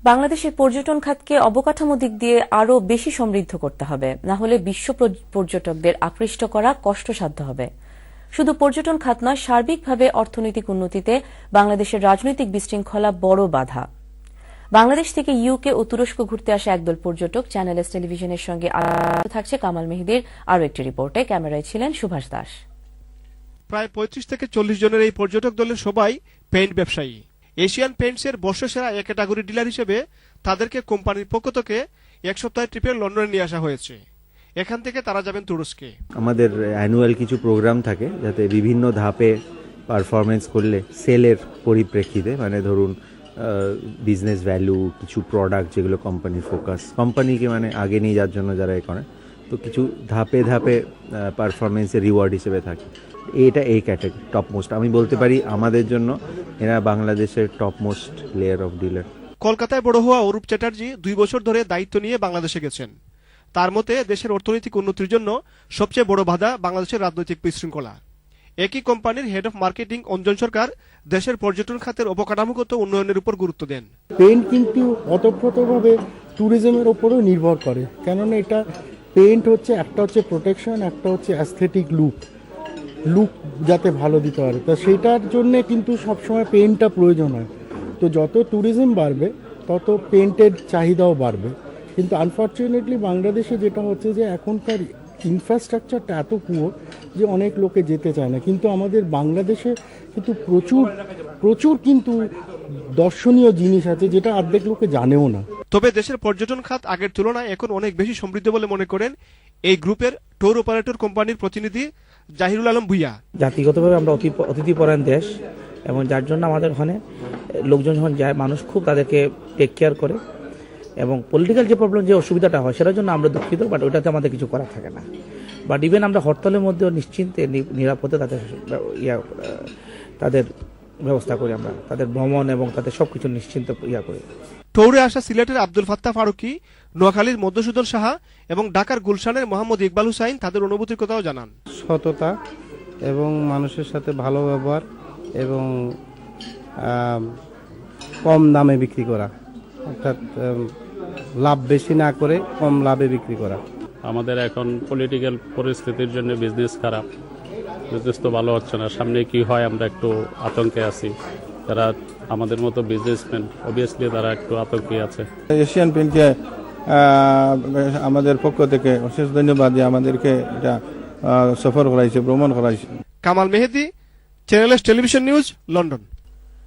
বাংলাদেশের পর্যটন খাতকে অবকাঠামো দিক দিয়ে আরও বেশি সমৃদ্ধ করতে হবে, না হলে বিশ্ব পর্যটকদের আকৃষ্ট করা কষ্টসাধ্য হবে। শুধু পর্যটন খাত নয়, সার্বিকভাবে অর্থনৈতিক উন্নতিতে বাংলাদেশের রাজনৈতিক বিশৃঙ্খলা বড় বাধা। বাংলাদেশ থেকে ইউকে ও তুরস্ক ঘুরতে আসা একদল পর্যটক চ্যানেল এস টেলিভিশনের সঙ্গে থাকছে কামাল মেহেদীর আরও একটি রিপোর্টে। ক্যামেরায় ছিলেন সুভাষ দাস। প্রায় ৩৫ থেকে ৪০ জনের এই পর্যটক দলের সবাই পেইন্ট ব্যবসায়ী। এশিয়ান পেইন্টসের বর্ষসেরা এক ক্যাটাগরি ডিলার হিসেবে তাদেরকে কোম্পানির পক্ষ থেকে এক সপ্তাহের ট্রিপে লন্ডনে নিয়ে আসা হয়েছে। এখান থেকে তারা যাবেন তুরস্কে। আমাদের অ্যানুয়াল কিছু প্রোগ্রাম থাকে, যাতে বিভিন্ন ধাপে পারফরমেন্স করলে সেলের পরিপ্রেক্ষিতে, মানে ধরুন বিজনেস ভ্যালু, কিছু প্রোডাক্ট যেগুলো কোম্পানির ফোকাস, কোম্পানিকে মানে আগে নিয়ে যাওয়ার জন্য যারা এ করে, তো কিছু ধাপে ধাপে পারফরমেন্সের রিওয়ার্ড হিসেবে থাকে। এটা এই ক্যাটাগরি টপ মোস্ট, আমি বলতে পারি আমাদের জন্য এরা বাংলাদেশের top most layer of dealer. কলকাতায় বড় হওয়া অরূপ চ্যাটার্জি 2 বছর ধরে দায়িত্ব নিয়ে বাংলাদেশে গেছেন। তার মতে দেশের অর্থনৈতিক উন্নতির জন্য সবচেয়ে বড় বাধা বাংলাদেশের রাজনৈতিক বিশৃঙ্খলা। একই কোম্পানির হেড অফ মার্কেটিং অঞ্জন সরকার দেশের পর্যটন খাতের অবকাঠামোগত উন্নয়নের উপর গুরুত্ব দেন। পেইন্ট কিন্তু ওতপ্রোতভাবে ট্যুরিজমের উপরও নির্ভর করে, কেননা এটা পেইন্ট হচ্ছে একটা হচ্ছে প্রোটেকশন, একটা হচ্ছে অ্যাস্থেটিক লুক যাতে ভালো দিতে পারে, তা সেটার জন্য কিন্তু সবসময় পেইন্টটা প্রয়োজন হয়। তো যত ট্যুরিজম বাড়বে তত পেইন্টের চাহিদাও বাড়বে। কিন্তু আনফর্চুনেটলি বাংলাদেশে যেটা হচ্ছে যে এখনকার ইনফ্রাস্ট্রাকচারটা এত পুয়োর যে অনেক লোকে যেতে চায় না। কিন্তু আমাদের বাংলাদেশে কিন্তু প্রচুর কিন্তু দর্শনীয় জিনিস আছে, যেটা অর্ধেক লোকে জানেও না। তবে দেশের পর্যটন খাত আগের তুলনায় এখন অনেক বেশি সমৃদ্ধ বলে মনে করেন এই গ্রুপের ট্যুর অপারেটর কোম্পানির প্রতিনিধি জাহিরুল আলম ভুইয়া। জাতিগতভাবে আমরা অতিথিপরায়ণ দেশ, এবং যার জন্য আমাদের ওখানে লোকজন যখন যায়, মানুষ খুব তাদেরকে টেক কেয়ার করে, এবং পলিটিক্যাল যে প্রবলেম, যে অসুবিধাটা হয়, সেটার জন্য আমরা দুঃখিত, বাট ওইটাতে আমাদের কিছু করা থাকে না। বাট ইভেন আমরা হরতালের মধ্যেও নিশ্চিন্তে নিরাপদে তাদের ব্যবস্থা করি, আমরা তাদের ভ্রমণ এবং তাদের সবকিছু নিশ্চিন্ত করি। ট্যুরে আসা সিলেটের আব্দুল ফাত্তাহ ফারুকি, নোয়াখালীর মধুসূদন সাহা এবং ঢাকার গুলশানের মোহাম্মদ ইকবাল হুসাইন তাদের অনুভূতির কথাও জানান। সততা এবং মানুষের সাথে ভালো ব্যবহার এবং কম দামে বিক্রি করা, অর্থাৎ লাভ বেশি না করে কম লাভে বিক্রি করা। আমাদের এখন পলিটিক্যাল পরিস্থিতির জন্য বিজনেস খারাপ, বিজনেস তো ভালো হচ্ছে না। সামনে কি হয় আমরা একটু আতঙ্কে আছি। যারা আমাদের মতো বিজনেসম্যান, অবভিয়াসলি তারা একটু আতঙ্কে আছে। এশিয়ান পেইন্টকে আমাদের পক্ষ থেকে অশেষ ধন্যবাদ যে আমাদেরকে এটা সফর করাইছে, ভ্রমণ করাইছে। Kamal Mehedi, channel S television news, London.